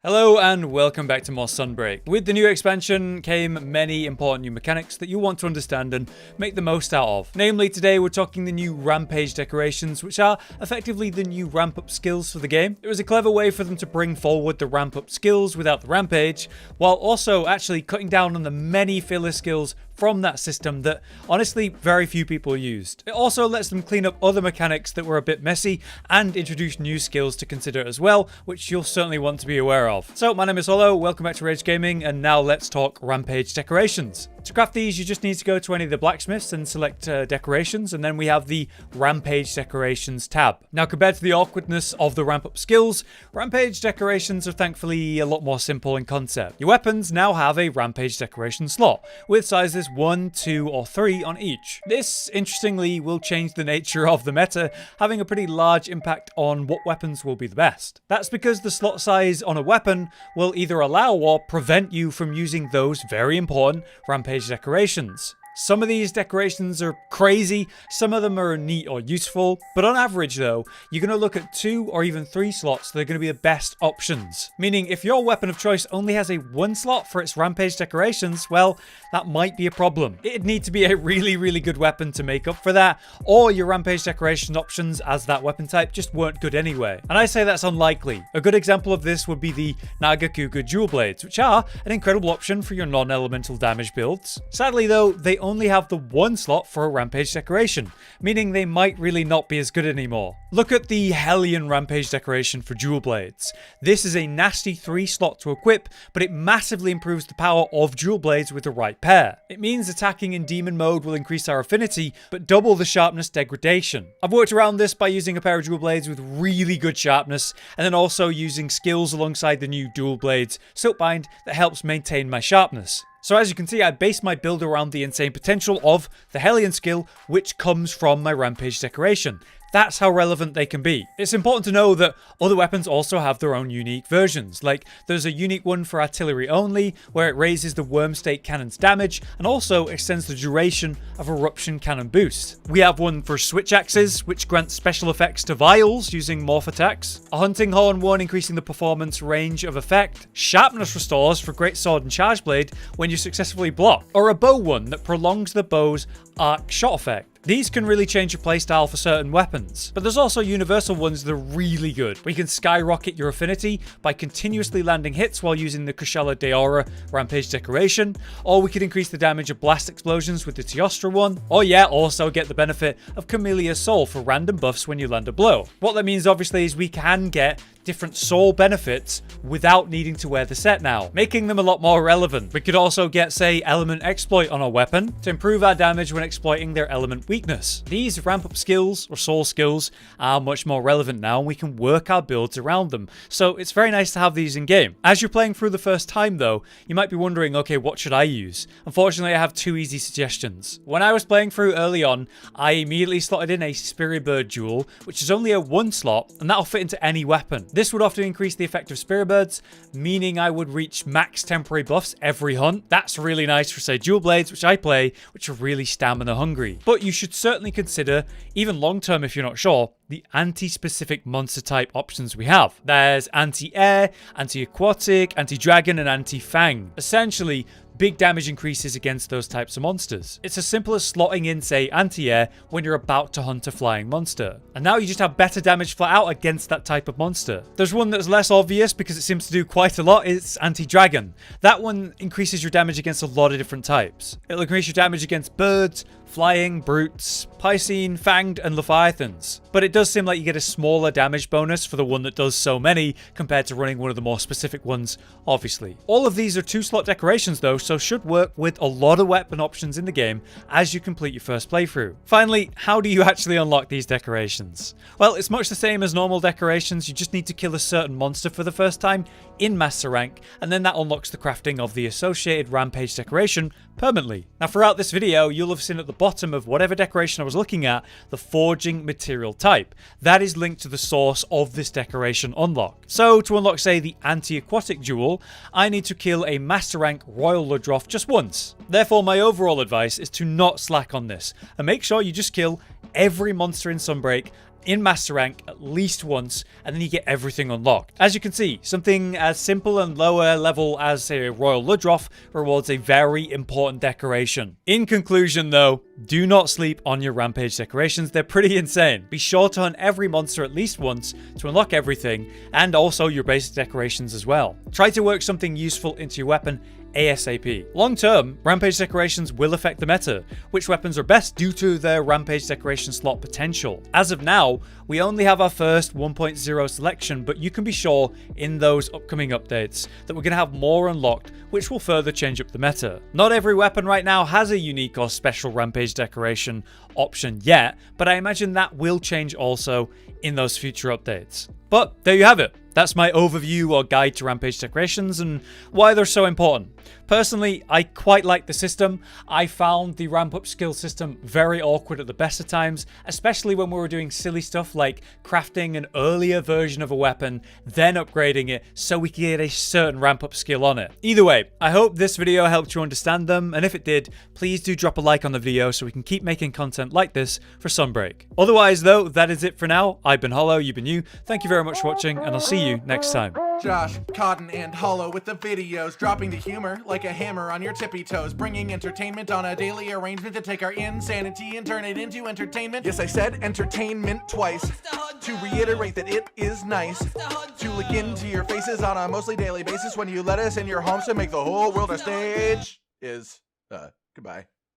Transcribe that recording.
Hello and welcome back to more Sunbreak. With the new expansion came many important new mechanics that you want to understand and make the most out of. Namely, today we're talking the new Rampage decorations, which are effectively the new ramp up skills for the game. It was a clever way for them to bring forward the ramp up skills without the Rampage, while also actually cutting down on the many filler skills from that system that honestly very few people used. It also lets them clean up other mechanics that were a bit messy and introduce new skills to consider as well, which you'll certainly want to be aware of. So my name is Holo, welcome back to Rage Gaming, and now let's talk Rampage decorations. To craft these, you just need to go to any of the blacksmiths and select decorations, and then we have the Rampage decorations tab. Now, compared to the awkwardness of the ramp up skills, Rampage decorations are thankfully a lot more simple in concept. Your weapons now have a Rampage decoration slot, with sizes 1, 2, or 3 on each. This, interestingly, will change the nature of the meta, having a pretty large impact on what weapons will be the best. That's because the slot size on a weapon will either allow or prevent you from using those very important Rampage decorations. Some of these decorations are crazy, some of them are neat or useful, but on average though, you're going to look at 2 or even 3 slots that are going to be the best options. Meaning if your weapon of choice only has a 1 slot for its Rampage decorations, well, that might be a problem. It'd need to be a really good weapon to make up for that, or your Rampage decoration options as that weapon type just weren't good anyway. And I say that's unlikely. A good example of this would be the Nagakuga Dual Blades, which are an incredible option for your non-elemental damage builds. Sadly though, they only have the 1 slot for a Rampage decoration, meaning they might really not be as good anymore. Look at the Hellion Rampage decoration for Dual Blades. This is a nasty 3 slot to equip, but it massively improves the power of Dual Blades with the right pair. It means attacking in demon mode will increase our affinity, but double the sharpness degradation. I've worked around this by using a pair of Dual Blades with really good sharpness, and then also using skills alongside the new Dual Blades Silkbind that helps maintain my sharpness. So as you can see, I based my build around the insane potential of the Hellion skill, which comes from my Rampage decoration. That's how relevant they can be. It's important to know that other weapons also have their own unique versions. Like, there's a unique one for artillery only, where it raises the Wyrmstake cannon's damage, and also extends the duration of Eruption Cannon Boost. We have one for switch axes, which grants special effects to vials using morph attacks. A hunting horn one increasing the performance range of effect. Sharpness restores for greatsword and charge blade when you successfully block. Or a bow one that prolongs the bow's arc shot effect. These can really change your playstyle for certain weapons, but there's also universal ones that are really good. We can skyrocket your affinity by continuously landing hits while using the Kushala Deora Rampage decoration, or we could increase the damage of blast explosions with the Teostra one, or yeah, also get the benefit of Chameleos Soul for random buffs when you land a blow. What that means obviously is we can get different soul benefits without needing to wear the set now, making them a lot more relevant. We could also get, say, Element Exploit on our weapon to improve our damage when exploiting their element weakness. These ramp up skills or soul skills are much more relevant now, and we can work our builds around them. So it's very nice to have these in game. As you're playing through the first time though, you might be wondering, okay, what should I use? Unfortunately, I have 2 easy suggestions. When I was playing through early on, I immediately slotted in a Spirit Bird Duel, which is only a 1 slot, and that'll fit into any weapon. This would often increase the effect of Spirit Birds, meaning I would reach max temporary buffs every hunt. That's really nice for, say, Dual Blades, which I play, which are really stamina hungry. But you should certainly consider, even long term if you're not sure, the anti-specific monster type options we have. There's anti-air, anti-aquatic, anti-dragon, and anti-fang. Essentially, big damage increases against those types of monsters. It's as simple as slotting in, say, anti-air when you're about to hunt a flying monster. And now you just have better damage flat out against that type of monster. There's one that's less obvious because it seems to do quite a lot. It's anti-dragon. That one increases your damage against a lot of different types. It'll increase your damage against birds, flying, brutes, Piscine, Fanged, and Leviathans. But it does seem like you get a smaller damage bonus for the one that does so many compared to running one of the more specific ones, obviously. All of these are 2 slot decorations though, so should work with a lot of weapon options in the game as you complete your first playthrough. Finally, how do you actually unlock these decorations? Well, it's much the same as normal decorations. You just need to kill a certain monster for the first time in Master Rank, and then that unlocks the crafting of the associated Rampage decoration permanently. Now throughout this video, you'll have seen at the bottom of whatever decoration I was looking at, the forging material type. That is linked to the source of this decoration unlock. So to unlock, say, the Anti-Aquatic Duel, I need to kill a Master Rank Royal Ludroth just once. Therefore, my overall advice is to not slack on this, and make sure you just kill every monster in Sunbreak in Master Rank at least once, and then you get everything unlocked. As you can see, something as simple and lower level as, say, a Royal Ludroth rewards a very important decoration. In conclusion though, do not sleep on your Rampage decorations, they're pretty insane. Be sure to hunt every monster at least once to unlock everything, and also your basic decorations as well. Try to work something useful into your weapon ASAP. Long term, Rampage decorations will affect the meta. Which weapons are best due to their Rampage decoration slot potential. As of now, we only have our first 1.0 selection, but you can be sure in those upcoming updates that we're going to have more unlocked, which will further change up the meta. Not every weapon right now has a unique or special Rampage decoration option yet, but I imagine that will change also in those future updates. But there you have it. That's my overview or guide to Rampage decorations and why they're so important. Personally, I quite like the system. I found the ramp up skill system very awkward at the best of times, especially when we were doing silly stuff like crafting an earlier version of a weapon, then upgrading it so we could get a certain ramp up skill on it. Either way, I hope this video helped you understand them, and if it did, please do drop a like on the video so we can keep making content like this for Sunbreak. Otherwise though, that is it for now. I've been Hollow, you've been you. Thank you very much for watching, and I'll see you next time. Josh, Cotton, and Hollow with the videos, dropping the humor like a hammer on your tippy toes, bringing entertainment on a daily arrangement to take our insanity and turn it into entertainment. Yes, I said entertainment twice, to reiterate that it is nice to look into your faces on a mostly daily basis when you let us in your homes to make the whole world a stage. Goodbye.